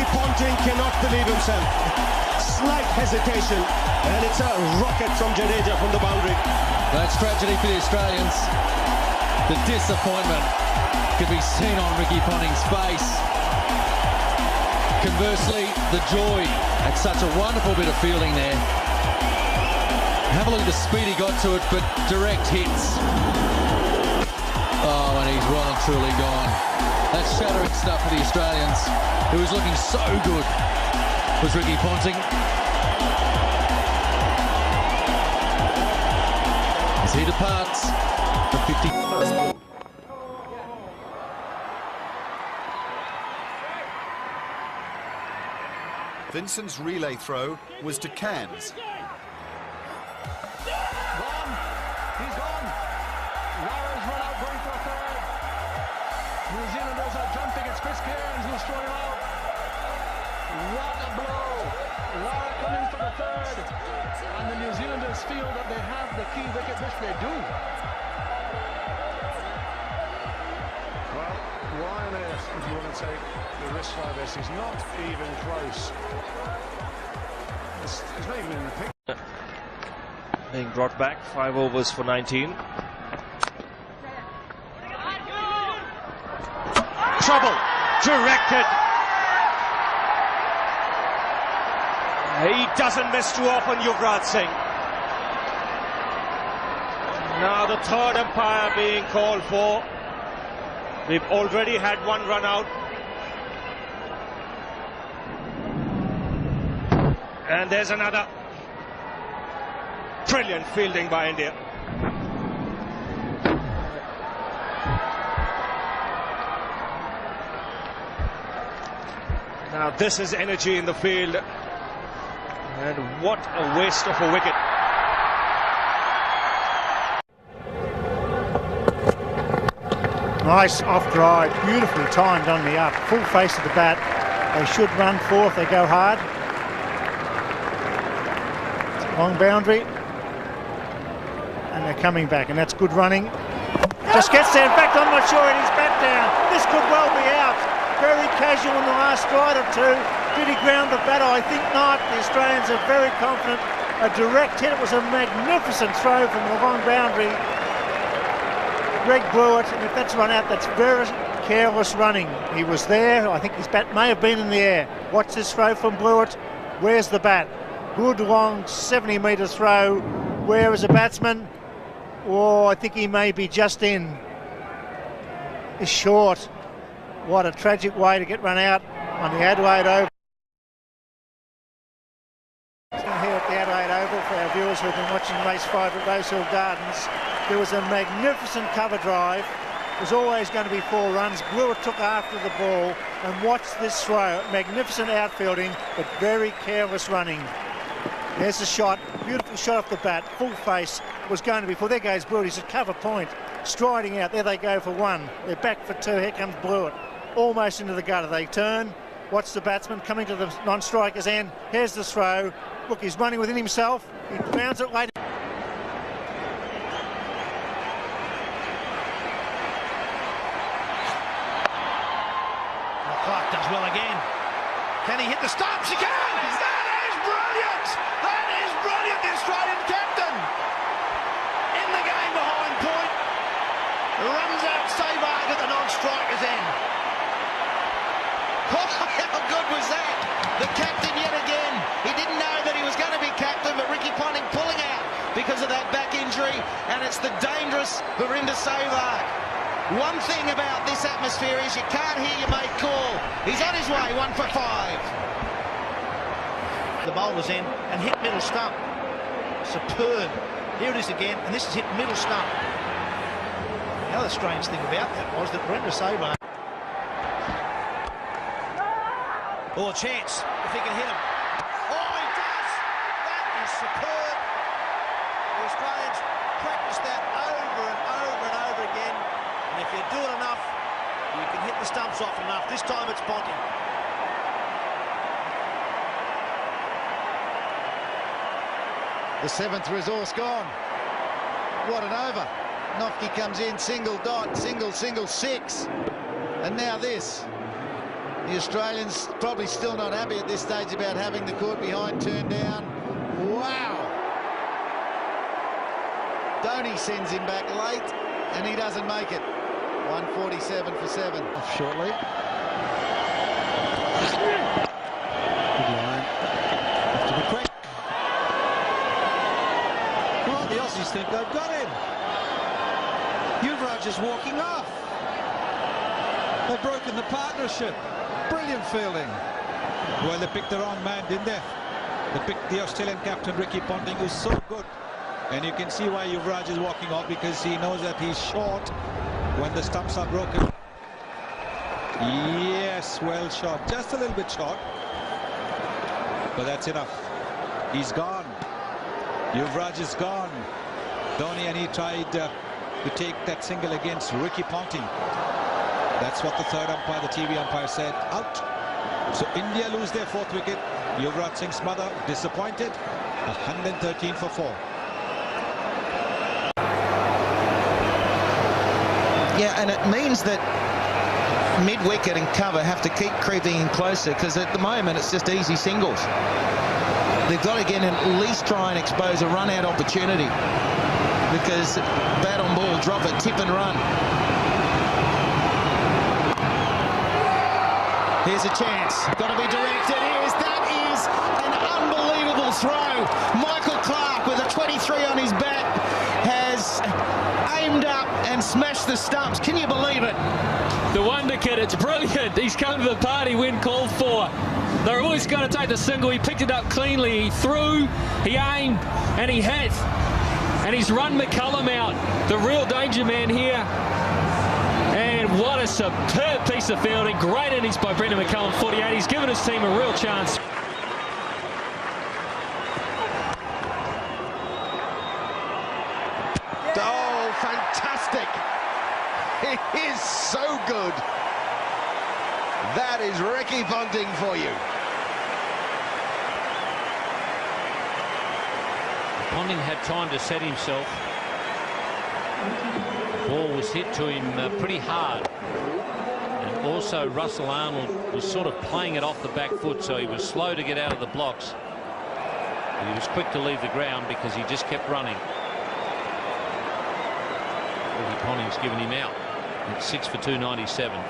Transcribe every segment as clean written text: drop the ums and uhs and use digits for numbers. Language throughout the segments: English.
Ricky Ponting cannot believe himself. Slight hesitation, and it's a rocket from Jadeja from the boundary. That's tragedy for the Australians. The disappointment could be seen on Ricky Ponting's face. Conversely, the joy at such a wonderful bit of fielding there. Have a look at the speed he got to it, but direct hits. Oh, and he's well and truly gone. That's shattering stuff for the Australians. Who was looking so good was Ricky Ponting. As he departs for 50. Vincent's relay throw was to Cairns. He's gone. Lara's run out going for a third. New Zealanders are jumping. It's Chris Cairns who's throwing out. What a blow. Lara coming for the third. And the New Zealanders feel that they have the key wicket, which they do. Well, why on earth would you want to take the risk like this? He's not even close. He's not even in the picture. Being brought back, 5 overs for 19. Trouble, directed. He doesn't miss too often, Yuvraj Singh. Now the third umpire being called for. We've already had one run out. And there's another. Brilliant fielding by India. Now this is energy in the field. And what a waste of a wicket. Nice off drive, beautifully timed on the up, full face of the bat. They should run fourth, they go hard. Long boundary. And they're coming back, and that's good running. Just gets there. In fact, I'm not sure it is back down. This could well be out. Very casual in the last stride or two. Did he ground the batter? I think not. The Australians are very confident. A direct hit. It was a magnificent throw from the long boundary. Greg Blewett, and if that's run out, that's very careless running. He was there. I think his bat may have been in the air. Watch this throw from Blewett. Where's the bat? Good long 70-metre throw. Where is the batsman? Oh, I think he may be just in. He's short. What a tragic way to get run out on the Adelaide Oval. Here at the Adelaide Oval, for our viewers who have been watching race 5 at Rosehill Gardens, there was a magnificent cover drive. It was always going to be 4 runs. Blewett took after the ball, and watch this throw. Magnificent outfielding, but very careless running. There's a shot, beautiful shot off the bat, full face, was going to be 4. There goes Blewett, he's at cover point, striding out. There they go for 1. They're back for 2. Here comes Blewett, almost into the gutter. They turn. Watch the batsman coming to the non-striker's end. Here's the throw. Look, he's running within himself. He grounds it late. Clark does well again. Can he hit the stumps? He can! That is brilliant! That is brilliant, the Australian captain! In the game behind point. Runs out Savard at the non-striker's end. Oh, how good was that? The captain yet again. He didn't know that he was going to be captain, but Ricky Ponting pulling out because of that back injury, and it's the dangerous Harinder Sehwag. One thing about this atmosphere is you can't hear your mate call. He's on his way, 1 for 5. The bowler's in and hit middle stump. Superb. Here it is again, and this is hit middle stump. The other strange thing about that was that Harinder Sehwag. Oh, a chance if he can hit him. Oh, he does! That is superb. The Australians practice that over and over and over again. And if you do it enough, you can hit the stumps off enough. This time it's Ponting. The 7th resource gone. What an over. Nofke comes in, single dot, single, 6. And now this. The Australians probably still not happy at this stage about having the court behind turned down. Wow! Dhoni sends him back late, and he doesn't make it. 147 for 7. Off shortly. Good line. Have to be quick. Well, the Aussies think they've got him. Yuvraj is walking off. They've broken the partnership. Brilliant fielding. Well, they picked the wrong man, didn't they? They picked the Australian captain, Ricky Ponting, who's so good. And you can see why Yuvraj is walking off, because he knows that he's short when the stumps are broken. Yes, well shot. Just a little bit short. But that's enough. He's gone. Yuvraj is gone. Dhoni, and he tried to take that single against Ricky Ponting. That's what the third umpire, the TV umpire, said. Out. So India lose their 4th wicket. Yuvraj Singh's mother disappointed. 113 for 4. Yeah, and it means that mid-wicket and cover have to keep creeping in closer, because at the moment it's just easy singles. They've got to get in, at least try and expose a run-out opportunity, because bat on ball, drop it, tip and run. Here's a chance. Got to be directed. That is an unbelievable throw. Michael Clarke, with a 23 on his bat, has aimed up and smashed the stumps. Can you believe it? The wonder kid, it's brilliant. He's come to the party when called for. They're always going to take the single. He picked it up cleanly. He threw, he aimed, and he hit. And he's run McCullum out, the real danger man here. And what a superb piece of fielding. Great innings by Brendan McCullum, 48. He's given his team a real chance. Oh, fantastic! It is so good. That is Ricky Ponting for you. Ponting had time to set himself. The ball was hit to him pretty hard. And also Russell Arnold was sort of playing it off the back foot, so he was slow to get out of the blocks. But he was quick to leave the ground because he just kept running. Ricky Ponting's given him out. It's 6 for 297.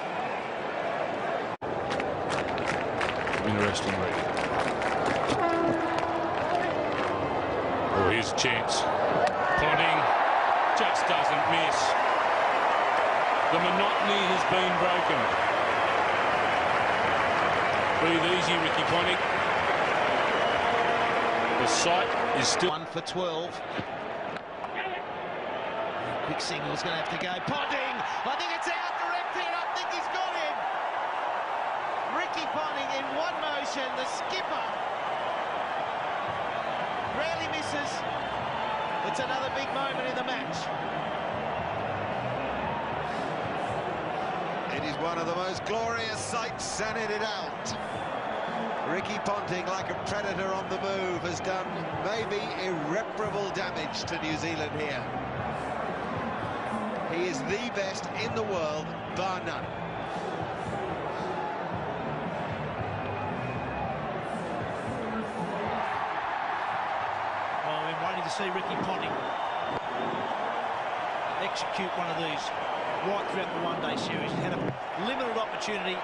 Interesting read. Oh, here's a chance. Ponting just doesn't miss. The monotony has been broken. Breathe easy, Ricky Ponting. The sight is still 1 for 12. Quick single's going to have to go. Ponting! I think it's out direct hit. I think he's got him. Ricky Ponting in one motion. The skipper rarely misses. It's another big moment in the match. It is one of the most glorious sights, sanded it out. Ricky Ponting, like a predator on the move, has done maybe irreparable damage to New Zealand here. He is the best in the world, bar none. Well, we've been waiting to see Ricky Ponting execute one of these right throughout the one-day series. He had a limited opportunity,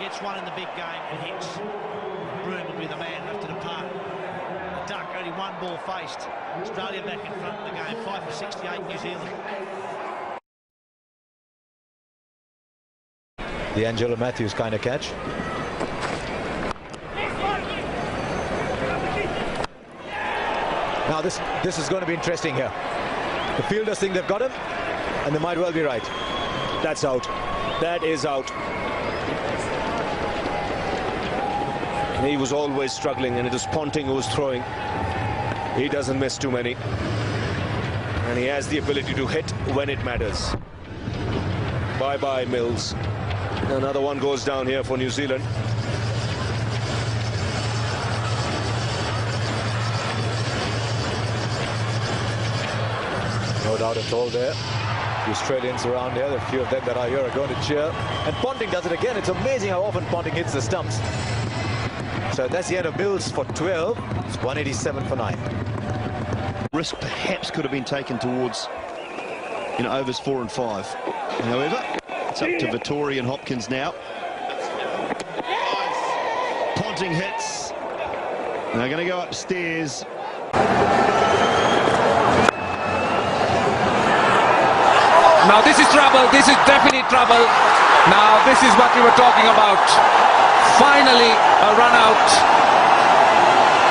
gets one in the big game and hits. Broome will be the man left to depart. The Duck only one ball faced. Australia back in front of the game, 5 for 68 New Zealand. The Angelo Matthews kind of catch. Now this is going to be interesting here. The fielders think they've got him, and they might well be right. That's out. That is out. He was always struggling, and it was Ponting who was throwing. He doesn't miss too many. And he has the ability to hit when it matters. Bye-bye, Mills. Another one goes down here for New Zealand. No doubt at all there. The Australians around here, a few of them that are here are going to cheer. And Ponting does it again. It's amazing how often Ponting hits the stumps. So that's the end of Mills for 12. It's 187 for 9. Risk perhaps could have been taken towards overs 4 and 5. However, it's up to Vettori and Hopkins now. Ponting hits. They're going to go upstairs. Now this is trouble. This is definite trouble. Now this is what we were talking about. Finally a run out.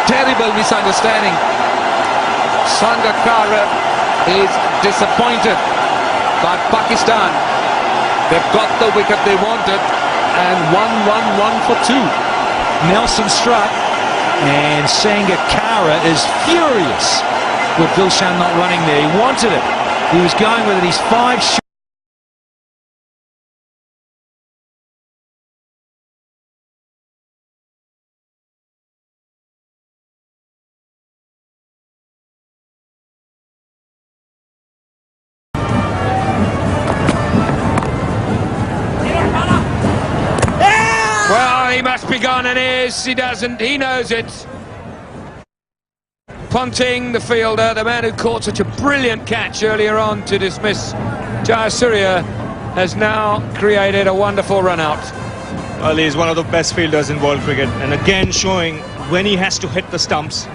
Terrible misunderstanding. Sangakkara is disappointed. But Pakistan, they've got the wicket they wanted, and 1-1-1 for 2. Nelson struck, and Sangakkara is furious with Dilshan not running there. He wanted it. He was going with it. He's 5 shots. Well, he must be gone, and is. He doesn't. He knows it. Ponting, the fielder, the man who caught such a brilliant catch earlier on to dismiss Jayasuriya, has now created a wonderful run out. Well, he's one of the best fielders in world cricket, and again showing when he has to hit the stumps,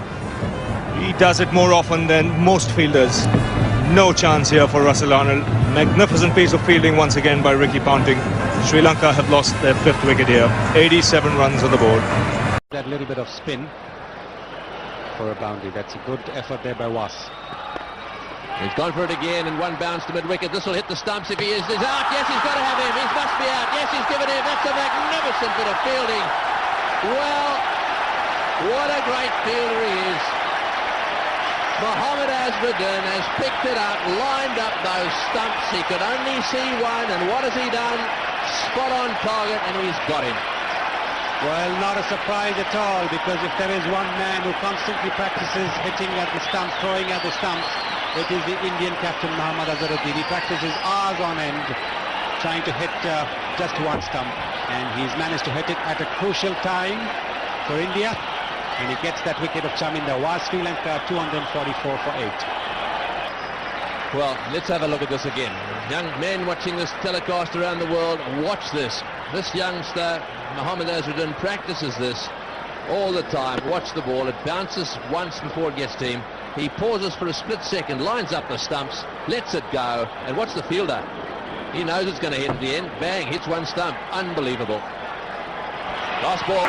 he does it more often than most fielders. No chance here for Russell Arnold. Magnificent piece of fielding once again by Ricky Ponting. Sri Lanka have lost their 5th wicket here. 87 runs on the board. That little bit of spin for a boundary. That's a good effort there by Was. He's gone for it again, and one bounce to mid-wicket. This will hit the stumps if he is. He's out. Yes, he's got to have him. He must be out. Yes, he's given him. That's a magnificent bit of fielding. Well, what a great fielder he is. Mohammad Azmuddin has picked it up, lined up those stumps. He could only see one, and what has he done? Spot on target, and he's got him. Well, not a surprise at all, because if there is one man who constantly practices hitting at the stumps, throwing at the stumps, it is the Indian captain Mohammad Azharuddin. He practices hours on end trying to hit just one stump, and he's managed to hit it at a crucial time for India, and he gets that wicket of Chaminda. Was Sri Lanka 244 for 8. Well, let's have a look at this again. Young men watching this telecast around the world, watch this. This youngster, Mohammad Azharuddin, practices this all the time. Watch the ball. It bounces once before it gets to him. He pauses for a split second, lines up the stumps, lets it go, and watch the fielder. He knows it's going to hit at the end. Bang, hits one stump. Unbelievable. Last ball.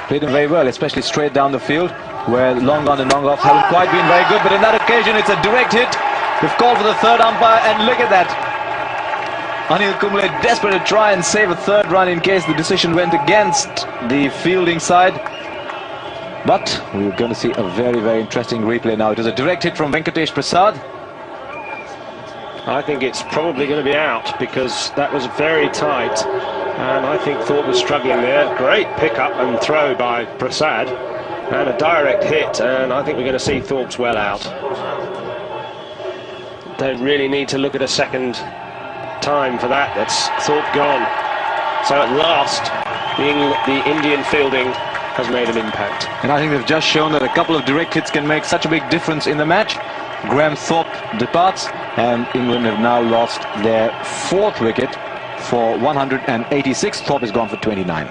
Played him very well, especially straight down the field, where long on and long off haven't quite been very good, but in that occasion it's a direct hit. They've called for the third umpire, and look at that. Anil Kumble desperate to try and save a third run in case the decision went against the fielding side. But we're going to see a very, very interesting replay now. It was a direct hit from Venkatesh Prasad. I think it's probably going to be out, because that was very tight, and I think Thorpe was struggling there. Great pick-up and throw by Prasad, and a direct hit, and I think we're going to see Thorpe's well out. They really need to look at a second time for that. That's Thorpe gone. So at last, the Indian fielding has made an impact. And I think they've just shown that a couple of direct hits can make such a big difference in the match. Graham Thorpe departs, and England have now lost their 4th wicket for 186. Thorpe is gone for 29.